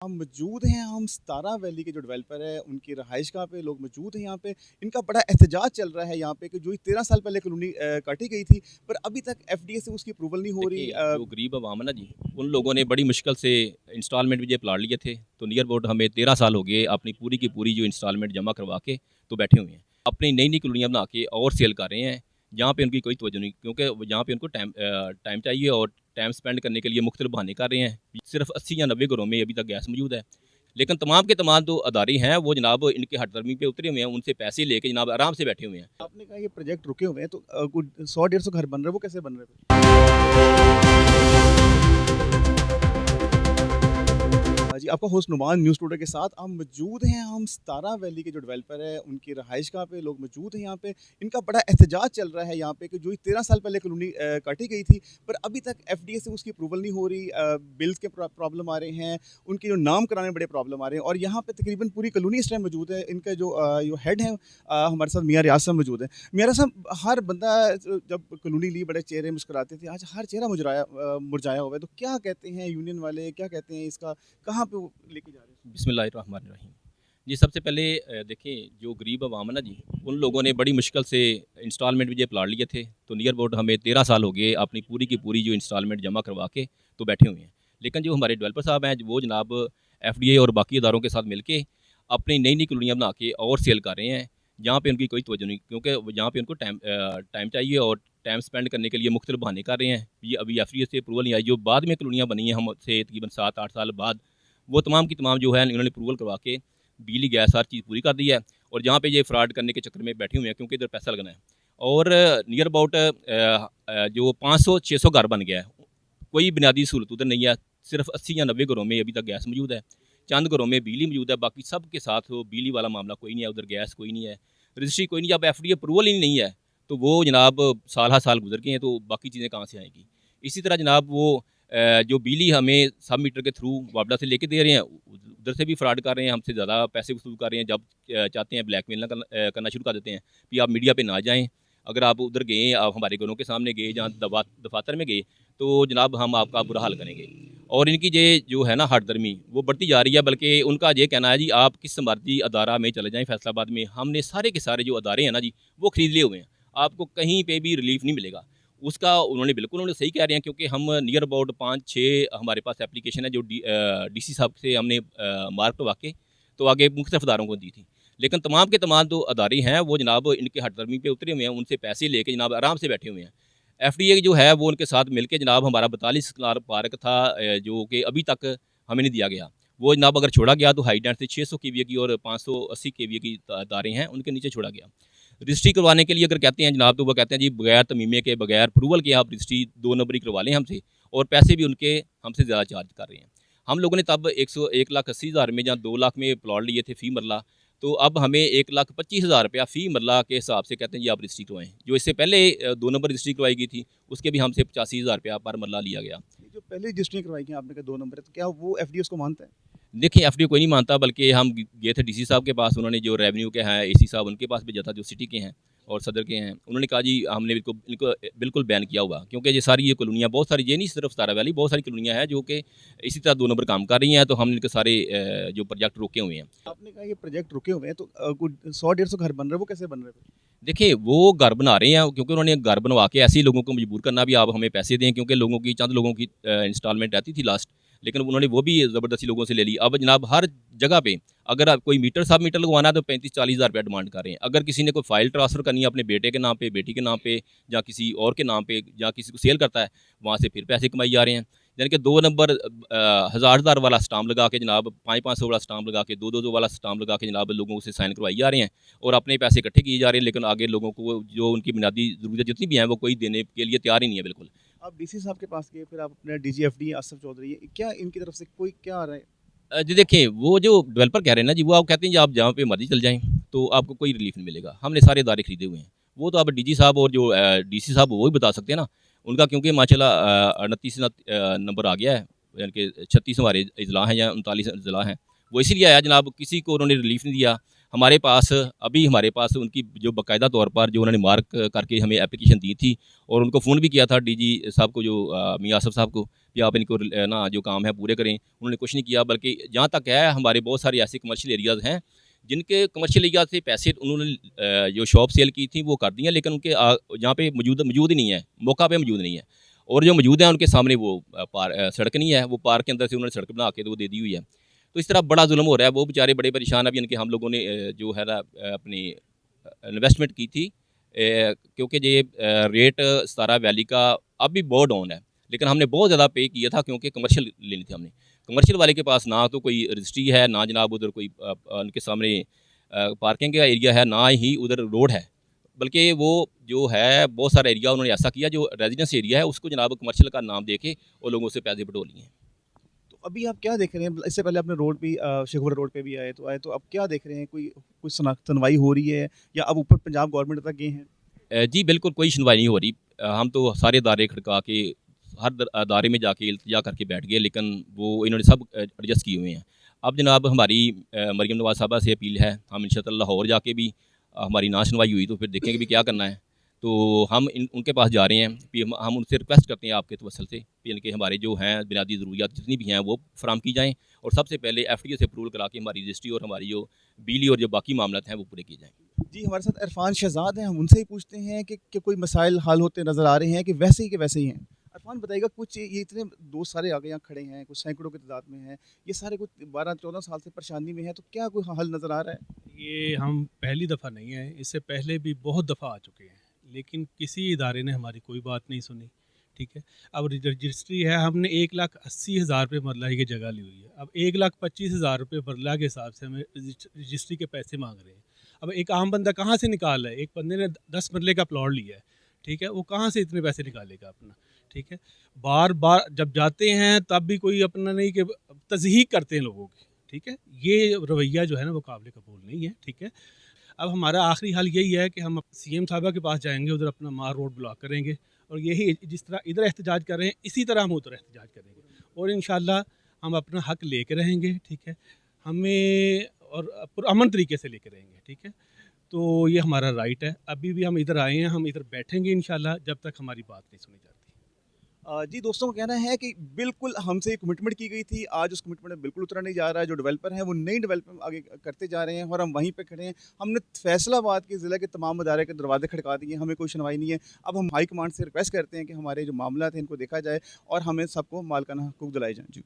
हम मौजूद हैं, हम सतारा वैली के जो डेवलपर है उनकी रहाइशगाह पे लोग मौजूद हैं यहाँ पे। इनका बड़ा एहतजाज चल रहा है यहाँ पे कि जो 13 साल पहले कॉलोनी काटी गई थी, पर अभी तक एफडीए से उसकी अप्रूवल नहीं हो रही। देखिए, जो गरीब अवाम है ना जी, उन लोगों ने बड़ी मुश्किल से इंस्टॉलमेंट में ये प्लाट लिए थे। तो नियर अबाउट हमें 13 साल हो गए अपनी पूरी की पूरी जो इंस्टॉलमेंट जमा करवा के तो बैठे हुए हैं। अपनी नई नई कॉलोनियाँ बना के और सेल कर रहे हैं, जहाँ पे उनकी कोई तवज्जो नहीं, क्योंकि जहाँ पे उनको टाइम चाहिए और टाइम स्पेंड करने के लिए मुख्तलिफ बहाने कर रहे हैं। सिर्फ 80 या 90 घरों में अभी तक गैस मौजूद है, लेकिन तमाम के तमाम जो अदारे हैं वो जनाब इनके हटदर्मी पे उतरे हुए हैं, उनसे पैसे लेके जनाब आराम से बैठे हुए हैं। आपने कहा ये प्रोजेक्ट रुके हुए हैं, तो कुछ 100-150 घर बन रहे हैं, वो कैसे बन रहे हैं? जी, आपका होस्ट नुमान न्यूज़ टुडे के साथ हम मौजूद हैं, हम सतारा वैली के जो डेवलपर है उनकी रहाइशगाह पे लोग मौजूद हैं यहाँ पे। इनका बड़ा एहतजाज चल रहा है यहाँ पे कि जो 13 साल पहले कॉलोनी काटी गई थी, पर अभी तक एफडीए से उसकी अप्रूवल नहीं हो रही। बिल्स के प्रॉब्लम आ रहे हैं, उनके जो नाम कराने में बड़े प्रॉब्लम आ रहे हैं, और यहाँ पे तकरीबन पूरी कॉलोनी इस टाइम मौजूद है। इनका जो हेड है हमारे साथ मियां रियाज साहब मौजूद हैं। मियां रियाज साहब, हर बंदा जब कॉलोनी ली बड़े चेहरे मुस्कुराते थे, आज हर चेहरा मुरझाया हुआ है। तो क्या कहते हैं यूनियन वाले, क्या कहते हैं इसका, कहाँ पे वो लेके जा रहे हैं? बिस्मिल्लाहिर्रहमानिर्रहीम। जी, सबसे पहले देखिए, जो गरीब अवाम है ना जी, उन लोगों ने बड़ी मुश्किल से इंस्टॉलमेंट में ये प्लाट लिए थे। तो नियर अबाउट हमें 13 साल हो गए अपनी पूरी की पूरी जो इंस्टॉलमेंट जमा करवा के तो बैठे हुए हैं। लेकिन जो हमारे डेवलपर साहब हैं वो जनाब एफडीए और बाकी इदारों के साथ मिलके अपनी नई नई कॉलोनियाँ बना के और सेल कर रहे हैं, जहाँ पे उनकी कोई तवज्जो नहीं, क्योंकि जहाँ पे उनको टाइम चाहिए और टाइम स्पेंड करने के लिए मुख्तलिफ बहाने कर रहे हैं। ये अभी एफडीए से अप्रूवल नहीं आई, जो बाद में कॉलोनियाँ बनी हैं हमसे तकरीबन 7-8 साल बाद, वो तमाम की तमाम जो है इन्होंने अप्रूवल करवा के बिजली गैस हर चीज़ पूरी कर दी है। और जहाँ पे ये फ्रॉड करने के चक्कर में बैठे हुए हैं, क्योंकि इधर पैसा लगना है। और नियर अबाउट जो 500-600 घर बन गया है, कोई बुनियादी सहूलत उधर नहीं है। सिर्फ 80 या 90 घरों में अभी तक गैस मौजूद है, चंद घरों में बिजली मौजूद है, बाकी सब के साथ वो बिजली वाला मामला कोई नहीं है, उधर गैस कोई नहीं है, रजिस्ट्री कोई नहीं है। अब एफडीए अप्रूवल ही नहीं है, तो वो जनाब साल हर साल गुजर गए हैं, तो बाकी चीज़ें कहाँ से आएंगी। इसी तरह जनाब वो जो बिजली हमें सब मीटर के थ्रू वापडा से लेके दे रहे हैं, उधर से भी फ्रॉड कर रहे हैं, हमसे ज़्यादा पैसे वसूल कर रहे हैं। जब चाहते हैं ब्लैकमेल करना शुरू कर देते हैं कि आप मीडिया पे ना जाएं, अगर आप उधर गए, आप हमारे घरों के सामने गए, जहाँ दफातर में गए, तो जनाब हम आपका बुरा हाल करेंगे। और इनकी ये जो है ना हटदर्मी, वो बढ़ती जा रही है। बल्कि उनका ये कहना है जी, आप किस मर्जी अदारा में चले जाएँ फैसलाबाद में, हमने सारे के सारे जो अदारे हैं ना जी, वो खरीद लिए हुए हैं, आपको कहीं पे भी रिलीफ नहीं मिलेगा। उसका उन्होंने सही कह रहे हैं, क्योंकि हम नियर अबाउट 5-6 हमारे पास एप्लीकेशन है जो डीसी साहब से हमने मार्क करवा के तो आगे मुख्तलिफ अदारों को दी थी। लेकिन तमाम के तमाम जो अदारे हैं वो जनाब इनके हटदर्मी पे उतरे हुए हैं, उनसे पैसे लेके जनाब आराम से बैठे हुए हैं। एफडीए जो है वो उनके साथ मिलके जनाब हमारा 42 कनाल पार्क था, जो कि अभी तक हमें नहीं दिया गया। वो जनाब अगर छोड़ा गया तो हाई डेंट से 600 केवीए की और 580 केवीए की तारें हैं, उनके नीचे छोड़ा गया। रजिस्ट्री करवाने के लिए अगर कहते हैं जनाब, तो वो कहते हैं जी बगैर तमीमे के, बगैर अप्रूवल के आप रजिस्ट्री 2 नंबरी करवा लें हमसे, और पैसे भी उनके हमसे ज़्यादा चार्ज कर रहे हैं। हम लोगों ने तब 1,80,000 में या 2 लाख में प्लॉट लिए थे फ़ी मरला, तो अब हमें 1,25,000 रुपया फ़ी मरला के हिसाब से कहते हैं जी आप रजिस्ट्री करवाएं। जो इससे पहले 2 नंबर रजिस्ट्री करवाई गई थी, उसके भी हमसे 85,000 रुपया पर मरला लिया गया। ये जो पहले रजिस्ट्री करवाई थी आपने कहा 2 नंबर है, तो क्या वो एफडीए उसको मानता है? देखिए, एफडीए कोई नहीं मानता, बल्कि हम गए थे डीसी साहब के पास, उन्होंने जो रेवेन्यू के हैं एसी साहब उनके पास भेजा था, जो सिटी के हैं और सदर के हैं। उन्होंने कहा जी हमने इनको इनको बिल्कुल बैन किया हुआ, क्योंकि ये सारी ये कॉलोनियाँ बहुत सारी, ये नहीं सिर्फ सतारा वैली, बहुत सारी कॉलोनियाँ हैं जो कि इसी तरह 2 नंबर काम कर रही हैं, तो हमने इनके सारे जो प्रोजेक्ट रोके हुए हैं। आपने कहा ये प्रोजेक्ट रुके हुए हैं, तो कुछ 100-150 घर बन रहे हैं, वो कैसे बन रहे हैं? देखिए, वो घर बना रहे हैं, क्योंकि उन्होंने घर बनवा के ऐसे ही लोगों को मजबूर करना भी, आप हमें पैसे दें, क्योंकि चंद लोगों की इंस्टॉलमेंट रहती थी लास्ट, लेकिन उन्होंने वो भी ज़बरदस्ती लोगों से ले ली। अब जनाब हर जगह पे अगर आप कोई मीटर सब मीटर लगवाना है तो 35-40 हज़ार रुपया डिमांड कर रहे हैं। अगर किसी ने कोई फाइल ट्रांसफ़र करनी है अपने बेटे के नाम पे, बेटी के नाम पे, या किसी और के नाम पे, या किसी को सेल करता है, वहाँ से फिर पैसे कमाई जा रहे हैं। यानी कि 2 नंबर हज़ार वाला स्टाम्प लगा के जनाब 500-500 वाला स्टाम्प लगा के 200 वाला स्टाम्प लगा के जनाब लोगों से साइन करवाई जा रहे हैं, और अपने पैसे इकट्ठे किए जा रहे हैं। लेकिन आगे लोगों को जो उनकी बुनियादी ज़रूरतें जितनी भी हैं वो कोई देने के लिए तैयार ही नहीं है बिल्कुल। आप डीसी साहब के पास गए, फिर आप अपने डीजीएफडी आसिफ चौधरी, क्या इनकी तरफ से कोई क्या आ रहा है? जी देखिए, वो जो डेवलपर कह रहे हैं ना जी, वो आप कहते हैं जी आप जहाँ पे मर्ज़ी चल जाएँ, तो आपको कोई रिलीफ़ नहीं मिलेगा। हमने सारे इदारे खरीदे हुए हैं। वो तो अब डीजी साहब और जो डीसी साहब वो ही बता सकते हैं ना। उनका क्योंकि माशाल्लाह 29 नंबर आ गया है, यानी कि 36 हमारे अज़ला हैं या 39 अज़ला हैं। वो इसीलिए आया जनाब, किसी को उन्होंने रिलीफ़ नहीं दिया। हमारे पास उनकी जो बाकायदा तौर पर जो उन्होंने मार्क करके हमें एप्लीकेशन दी थी और उनको फ़ोन भी किया था डीजी साहब को, जो मियां आसफ साहब को, कि आप इनको ना जो काम है पूरे करें। उन्होंने कुछ नहीं किया, बल्कि जहाँ तक है हमारे बहुत सारे ऐसे कमर्शियल एरियाज़ हैं जिनके कमर्शियल एरिया से पैसे उन्होंने जो शॉप सेल की थी वो कर दी हैं, लेकिन उनके यहाँ पे मौजूद ही नहीं है, मौका पे मौजूद नहीं है। और जो मौजूद हैं उनके सामने वो सड़क नहीं है, वो पार्क के अंदर से उन्होंने सड़क बना के तो वो दे दी हुई है। तो इस तरह बड़ा जुल्म हो रहा है, वो बेचारे बड़े परेशान। अभी इनके हम लोगों ने जो है ना अपनी इन्वेस्टमेंट की थी, क्योंकि ये रेट सतारा वैली का अब भी बहुत डाउन है, लेकिन हमने बहुत ज़्यादा पे किया था क्योंकि कमर्शियल लेनी थी हमने। कमर्शियल वाले के पास ना तो कोई रजिस्ट्री है, ना जनाब उधर कोई उनके सामने पार्किंग का एरिया है, ना ही उधर रोड है, बल्कि वो जो है बहुत सारा एरिया उन्होंने ऐसा किया जो रेजिडेंस एरिया है उसको जनाब कमर्शियल का नाम दे के और लोगों से पैसे बटोर लिए हैं। तो अभी आप क्या देख रहे हैं? इससे पहले आपने रोड भी शेखपुरा रोड पे भी आए तो अब क्या देख रहे हैं? कोई सुनवाई हो रही है या अब ऊपर पंजाब गवर्नमेंट तक गए हैं? जी बिल्कुल, कोई सुनवाई नहीं हो रही। हम तो सारे अदारे खड़का के हर अदारे में जाके इल्तिजा करके बैठ गए, लेकिन वो इन्होंने सब एडजस्ट किए हुए हैं। अब जनाब हमारी मरीम नवाज़ साहबा से अपील है, हम इंशाअल्लाह लाहौर जाके भी हमारी ना सुनवाई हुई तो फिर देखेंगे भी क्या करना है। तो हम उनके पास जा रहे हैं, फिर हम उनसे रिक्वेस्ट करते हैं आपके तवसल से कि इनके हमारे जो हैं बुनियादी ज़रूरियात जितनी भी हैं वो फराम की जाएँ, और सबसे पहले FTA से अप्रूवल करा के हमारी रजिस्ट्री और हमारी जो बिजली और जो बाकी मामला हैं वो पूरे किए जाएँ। जी, हमारे साथ इरफान शहजाद हैं, हम उनसे ही पूछते हैं कि कोई मसाइल हल होते नज़र आ रहे हैं कि वैसे ही के वैसे ही हैं? इरफान बताइएगा, कुछ ये इतने दोस्त सारे आगे यहाँ खड़े हैं, कुछ सैकड़ों की तादाद में हैं, ये सारे कुछ 12-14 साल से परेशानी में हैं, तो क्या कोई हल नज़र आ रहा है? ये हम पहली दफ़ा नहीं आए, इससे पहले भी बहुत दफ़ा आ चुके हैं, लेकिन किसी इदारे ने हमारी कोई बात नहीं सुनी। ठीक है, अब रजिस्ट्री है, हमने 1,80,000 रुपये मरला की जगह ली हुई है। अब 1,25,000 रुपये मरला के हिसाब से हमें रजिस्ट्री के पैसे मांग रहे हैं। अब एक आम बंदा कहाँ से निकाल रहा है? एक बंदे ने 10 मरले का प्लॉट लिया है, ठीक है, वो कहाँ से इतने पैसे निकालेगा अपना? ठीक है, बार बार जब जाते हैं तब भी कोई अपना नहीं कि तज़हीक करते हैं लोगों की। ठीक है, ये रवैया जो है ना वो काबिल कबूल नहीं है। ठीक है, अब हमारा आखिरी हल यही है कि हम CM साहबा के पास जाएंगे, उधर अपना मार रोड ब्लॉक करेंगे, और यही जिस तरह इधर एहतजाज कर रहे हैं इसी तरह हम उधर एहतजाज करेंगे, और इंशाल्लाह हम अपना हक लेके रहेंगे। ठीक है, हमें और अमन तरीके से लेके रहेंगे। ठीक है, तो ये हमारा राइट है। अभी भी हम इधर आए हैं, हम इधर बैठेंगे इंशाल्लाह जब तक हमारी बात नहीं सुनी जाती। जी, दोस्तों का कहना है कि बिल्कुल हमसे कमिटमेंट की गई थी, आज उस कमिटमेंट में बिल्कुल उतरा नहीं जा रहा है। जो डेवलपर हैं वो नई डेवलपमेंट आगे करते जा रहे हैं और हम वहीं पे खड़े हैं। हमने फैसलाबाद के ज़िले के तमाम अदारे के दरवाजे खड़का दिए, हमें कोई सुनवाई नहीं है। अब हम हाई कमांड से रिक्वेस्ट करते हैं कि हमारे जो मामला थे इनको देखा जाए और हमें सबको मालिकाना हकूक़ दिलाए जाएँ। जी।